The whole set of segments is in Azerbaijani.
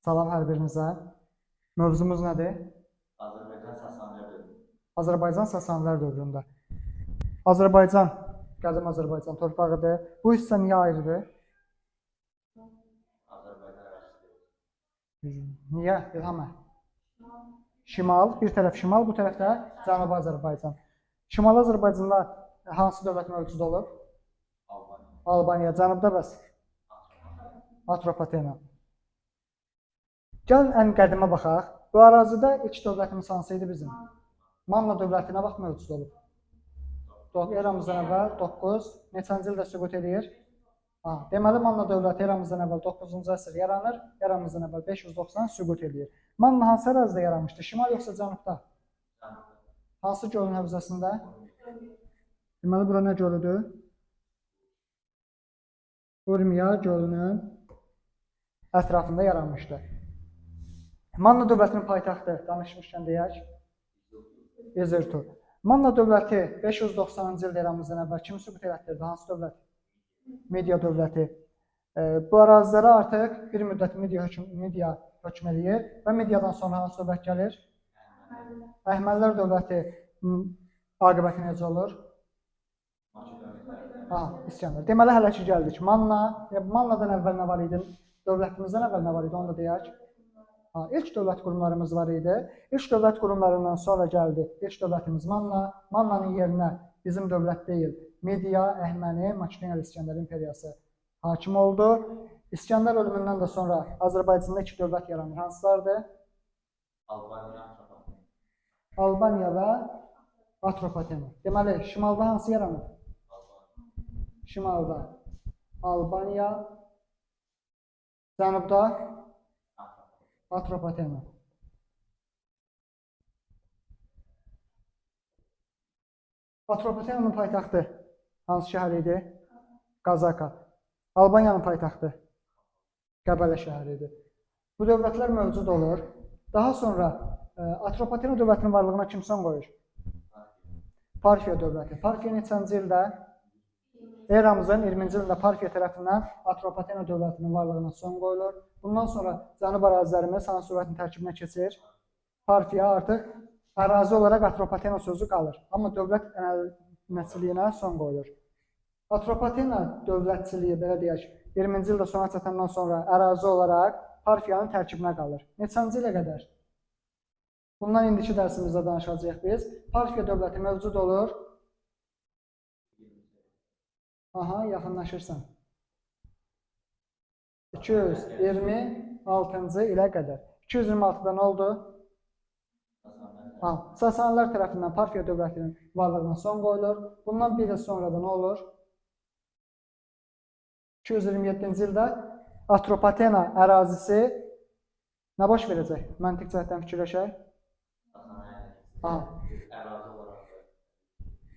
Salam hər birinizə. Mövzumuz nədir? Azərbaycan Sasanilər dövrü. Azərbaycan Sasanilər dövründə. Azərbaycan, qədim Azərbaycan torpağıdır. Bu hissə niyə ayrıdır? Azərbaycan ərazisidir. Niyə? İlham. Şimal, bir tərəf şimal, bu tərəfdə Cənubi Azərbaycan. Şimal Azərbaycanda hansı dövlət mövcud olub? Albaniya. Albaniya, cənubda bəs? Atropatena. Gəlin ən qədimə baxaq. Bu ərazidə ilk dövlətimiz hansı idi bizim? Manna dövləti nə vaxt mövcud olub? Eramızdan əvvəl 9, neçənci ildə süqut edir? Deməli, Manna dövləti eramızdan əvvəl 9-cu əsr yaranır, eramızdan əvvəl 590 süqut edir. Manna hansı ərazidə yaranmışdı? Şimal yoxsa cənubda? Hansı gölün hövzəsində? Deməli, bura nə gölüdür? Urmiya gölünün ətrafında yaranmışdı. Manna dövlətinin paytaxtı, danışmışkən deyək, İzirtu. Manna dövləti 590-cı ildə eramızdan əvvəl kimi süqut elətdirdi? Hansı dövlət? Media dövləti. Bu ərazilərə artıq bir müddət Media hökm eləyir və Mediadan sonra hansı dövlət gəlir? Əhəmənilər dövləti aqibəti necə olur? İskəndər. Deməli, hələ ki gəldik. Mannadan əvvəl nə var idi? Dövlətimizdən əvvəl nə var idi? Onu da deyək. İlk dövlət qurumlarımız var idi. İlk dövlət qurumlarından sonra gəldi. İlk dövlətimiz Manna. Mannanın yerinə bizim dövlət deyil, Media, Əhəməni, Makedoniyalı İskəndər imperiyası hakim oldu. İskəndər ölümündən də sonra Azərbaycanda iki dövlət yaranır. Hansılardır? Albaniya və Atropatena. Deməli, şimalda hansı yaranır? Şimalda Albaniya, cənubda Atropatena. Atropatenanın paytaxtı hansı şəhər idi? Qazaka. Albaniyanın paytaxtı Qəbələ şəhəri idi. Bu dövlətlər mövcud olur. Daha sonra Atropatena dövlətinin varlığına kim son qoyur? Parfiya dövləti. Parfiya neçənci ildə? Eramızın 20-ci ildə Parfiya tərəfindən Atropatena dövlətinin varlığına son qoyulur. Bundan sonra cənub ərazilərimiz hansı dövlətin tərkibinə keçir? Parfiya artıq ərazi olaraq Atropatena sözü qalır. Amma dövlət ənənəçiliyinə son qoyulur. Atropatena dövlətçiliyi, belə deyək, 20-ci ildə sona çatandan sonra ərazi olaraq Parfiyanın tərkibinə qalır. Neçənci ilə qədər? Bundan indiki dərsimizdə danışacağıq biz. Parfiya dövləti mövcud olur. Yaxınlaşırsan. 226-cı ilə qədər. 226-da nə oldu? Sasanilər tərəfindən Parfiya dövlətinin varlığına son qoyulur. Bundan bir il sonra da nə olur? 227-ci ildə Atropatena ərazisi nə baş verəcək? Məntiq cəhətdən fikirləşək.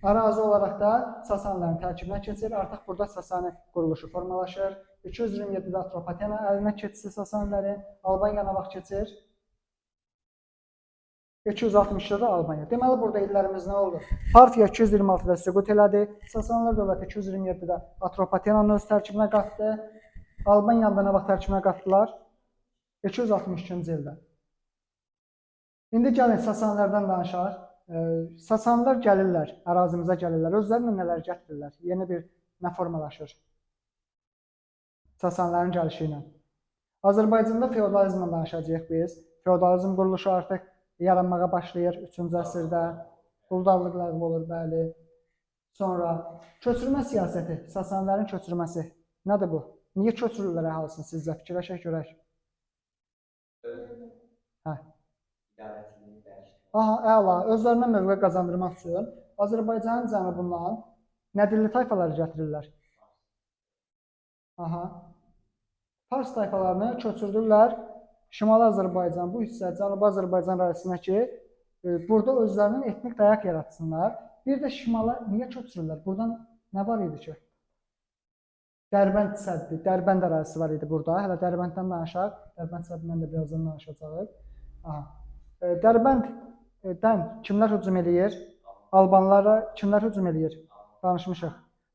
Ərazi olaraq da Sasanların tərkibinə keçir. Artıq burada Sasani quruluşu formalaşır. 227-də Atropatena əlinə keçir Sasanların. Albaniya nə vaxt keçir? 260-da Albaniya. Deməli, burada illərimiz nə oldu? Parfiya 226-da süqut elədi. Sasanlar dövləti 227-də Atropatenanın öz tərkibinə qatdı. Albaniyanı da nə vaxt tərkibinə qatdılar? 262-ci ildə. İndi gəlin Sasanlardan danışaq. Sasanlar gəlirlər, ərazimizə gəlirlər. Özlərlə nələr gətirirlər? Yeni bir nə formalaşır? Sasanların gəlişi ilə. Azərbaycanda feodalizmdən danışacağıq biz. Feodalizm quruluşu artıq yaranmağa başlayır 3-cü əsrdə. Quldarlıq ləğv olur, bəli. Sonra köçürmə siyasəti, Sasanların köçürməsi. Nədir bu? Niyə köçürürlər əhalisini sizcə? Fikirləşək görək. Əla. Özlərinə mövqe qazandırmaq üçün Azərbaycanın cənubundan nə dilli tayfaları gətirirlər? Fars tayfalarını köçürdürlər Şimali Azərbaycan, bu hissə Cənubi Azərbaycan ərazisinə ki, burada özlərinin etnik dayaq yaratsınlar. Bir də şimala niyə köçürürlər? Buradan nə var idi ki? Dərbənd səddi, Dərbənd ərazisi var idi burada. Hələ Dərbənddən danışaq. Dərbənd səddindən də birazdan danışacağıq. Dərbənddən kimlər hücum eləyir? Albanlara kimlər hücum eləyir? Danışmışıq.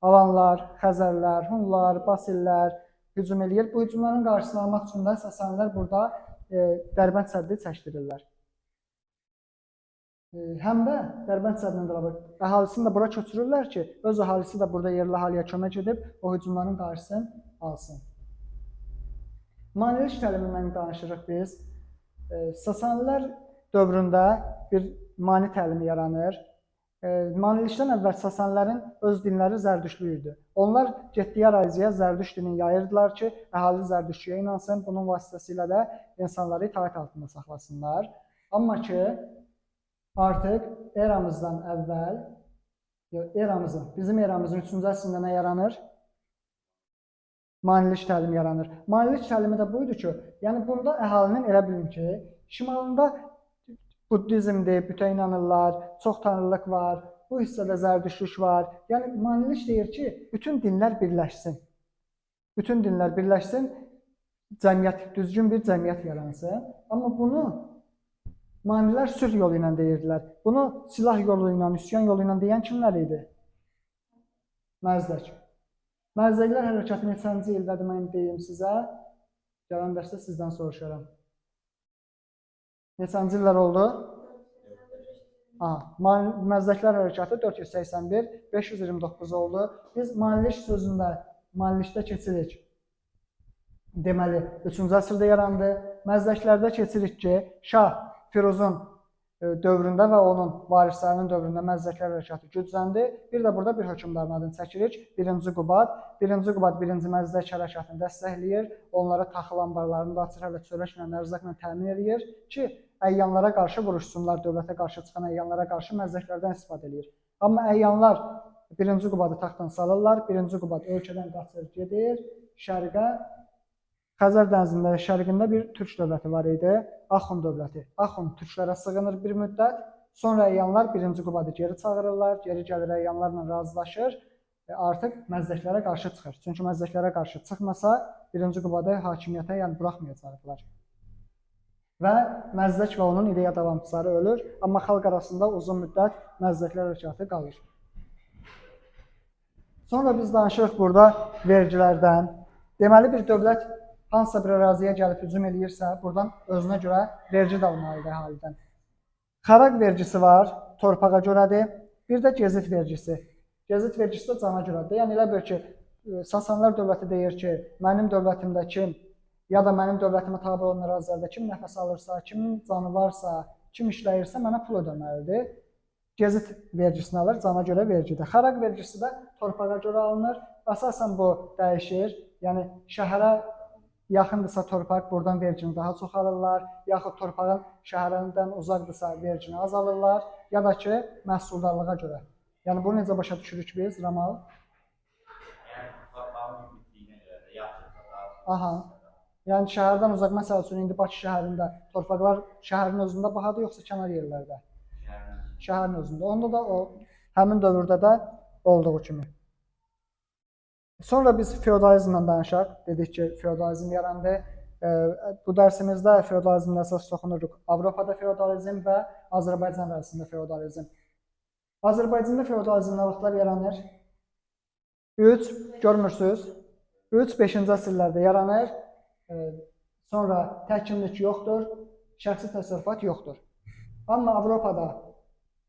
Alanlar, Xəzərlər, Hunlar, Basillər hücum eləyir. Bu hücumların qarşısını almaq üçün də Sasanilər burada Dərbənd səddi çəkdirirlər. Həm də Dərbənd səddindən əlavə əhalisini də bura köçürürlər ki, öz əhalisi də burada yerli əhaliyə kömək edib o hücumların qarşısını alsın. Maneəlik təlimindən danışırıq biz. Sasanilər dövründə bir mane təlimi yaranır. Maneəlikdən əvvəl Sasanlərin öz dinləri Zərdüştlük idi. Onlar getdiyi əraziyə Zərdüşt dinini yayırdılar ki, əhali Zərdüştlüyə inansın, bunun vasitəsilə də insanları itaət altında saxlasınlar. Amma ki, artıq eramızdan əvvəl, bizim eramızın 3-cü əsrində nə yaranır? Maneəlik təlimi yaranır. Maneəlik təlimi də buydu ki, yəni bunda əhalinin elə bilin ki, şimalında Buddizmdir, bütə inanırlar, çox tanrılıq var, bu hissədə Zərdüştlük var. Yəni maneəlik deyir ki, bütün dinlər birləşsin. Bütün dinlər birləşsin, cəmiyyət, düzgün bir cəmiyyət yaransın. Amma bunu manilər sülh yolu ilə deyirdilər. Bunu silah yolu ilə, üsyan yolu ilə deyən kimlər idi? Məzdək. Məzdəklər hərəkatı neçənci ildədir mən deyim sizə? Gələn dərsdə sizdən soruşaram. Neçənci illər oldu? Məzdəklər hərəkatı 481-529 oldu. Biz maneəlik sözündə, maneəlikdə keçirik. Deməli, 3-cü əsrdə yarandı. Məzdəklərdə keçirik ki, Şah Firuzun dövründə və onun varislərinin dövründə Məzdəklər hərəkatı gücləndi. Bir də burada bir hökmdarın adını çəkirik. 1-ci Qubad. 1-ci Qubad 1-ci Məzdək hərəkatını dəstəkləyir. Onlara taxıl anbarlarını da açır, hələ çörəklə, ərzaqla təmin edir ki, əyyanlara qarşı vuruşsunlar, dövlətə qarşı çıxan əyyanlara qarşı Məzdəklərdən istifadə edir. Amma əyyanlar 1-ci Qubadı taxtdan salırlar. 1-ci Qubad ölkədən qaçır, gedir şərqə. Xəzər dənizində şərqində bir türk dövləti var idi, Axund dövləti. Axund türklərə sığınır bir müddət, sonra əyyanlar 1-ci Qubadı geri çağırırlar, geri gəlir əyyanlarla razılaşır və artıq Məzdəklərə qarşı çıxır. Çünki Məzdəklərə qarşı çıxmasa 1-ci Qubadı hakimiyyətə buraxmayacaqlar. Və Məzdək və onun ideya davamçıları ölür, amma xalq arasında uzun müddət Məzdəklər hərəkatı qalır. Sonra biz danışırıq burada vergilərdən. Deməli bir dövlət hansısa bir əraziyə gəlib hücum eləyirsə, buradan özünə görə vergi də almalıdır əhalidən. Xaraq vergisi var, torpağa görədir. Bir də gezit vergisi. Gezit vergisi də cana görədir. Yəni elə bir ki, Sasanlar dövləti deyir ki, mənim dövlətimdə kim, ya da mənim dövlətimə tabe olan ərazilərdə kim nəfəs alırsa, kimin canı varsa, kim işləyirsə mənə pul ödəməlidir. Gezit vergisini alır, cana görə vergidir. Xaraq vergisi də torpağa görə alınır. Əsasən bu dəyişir. Yəni şəhərə yaxındırsa torpaq, buradan vergini daha çox alırlar, yaxud torpağın şəhərdən uzaqdırsa vergini az alırlar, ya da ki, məhsuldarlığa görə. Yəni bunu necə başa düşürük biz, Ramal? Aha. Yəni şəhərdən uzaq, məsəl üçün indi Bakı şəhərində torpaqlar şəhərin özündə bahadır, yoxsa kənar yerlərdə? Şəhərin özündə. Onda da o həmin dövrdə də olduğu kimi. Sonra biz feodalizmdən danışaq. Dedik ki, feodalizm yarandı. Bu dərsimizdə feodalizmlə əsas toxunuruq. Avropada feodalizm və Azərbaycan ərazisində feodalizm. Azərbaycanda feodalizm nə vaxtlar yaranır? 3, görmürsünüz? 3-5-ci əsrlərdə yaranır. Sonra təhkimlik yoxdur, şəxsi təsərrüfat yoxdur. Amma Avropada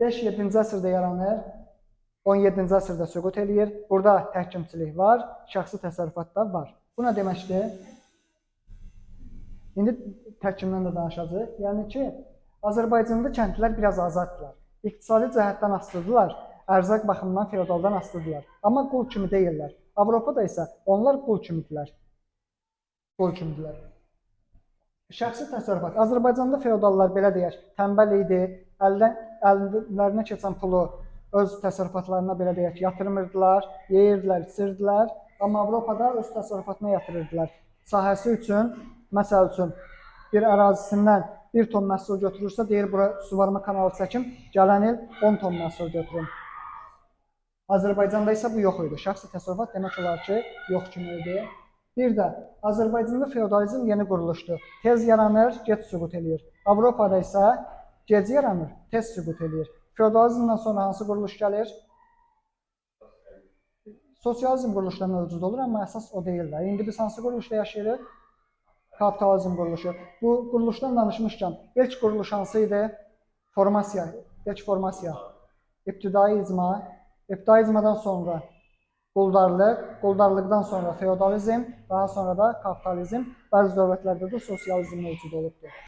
5-7-ci əsrdə yaranır. 17-ci əsrdə süqut eləyir. Burada təhkimçilik var, şəxsi təsərrüfat da var. Bu nə deməkdir? İndi təhkimdən də danışacağıq. Yəni ki, Azərbaycanda kəndlilər biraz azaddırlar. İqtisadi cəhətdən asılıdırlar, ərzaq baxımından feodaldan asılıdırlar. Amma qul kimi deyirlər. Avropada isə onlar qul kimidirlər. Qul kimidirlər. Şəxsi təsərrüfat. Azərbaycanda feodallar belə deyək, tənbəl idi, əllərinə keçən pulu öz təsərrüfatlarına belə deyək, yatırmırdılar, yeyirdilər, içirdilər. Amma Avropada öz təsərrüfatına yatırırdılar. Sahəsi üçün, məsəl üçün, bir ərazisindən 1 ton məhsul götürürsə, deyir, bura suvarma kanalı çəkim, gələn il 10 ton məhsul götürün. Azərbaycanda isə bu yox idi. Şəxsi təsərrüfat demək olar ki, yox kimi idi. Bir də Azərbaycanda feodalizm yeni quruluşdur. Tez yaranır, gec süqut eləyir. Avropada isə gec yaranır, tez süqut eləyir. Feodalizmdən sonra hansı quruluş gəlir? Sosializm quruluşları mövcud olur, amma əsas o deyirlər. İndi biz hansı quruluşda yaşayırıq? kapitalizm quruluşu. Bu quruluşdan danışmışkən ilk quruluş hansı idi? Formasiya, ilk formasiya. İbtidai icma, ibtidai icmadan sonra quldarlıq, quldarlıqdan sonra feodalizm, daha sonra da kapitalizm, bəzi dövlətlərdə də sosializm mövcud olubdur.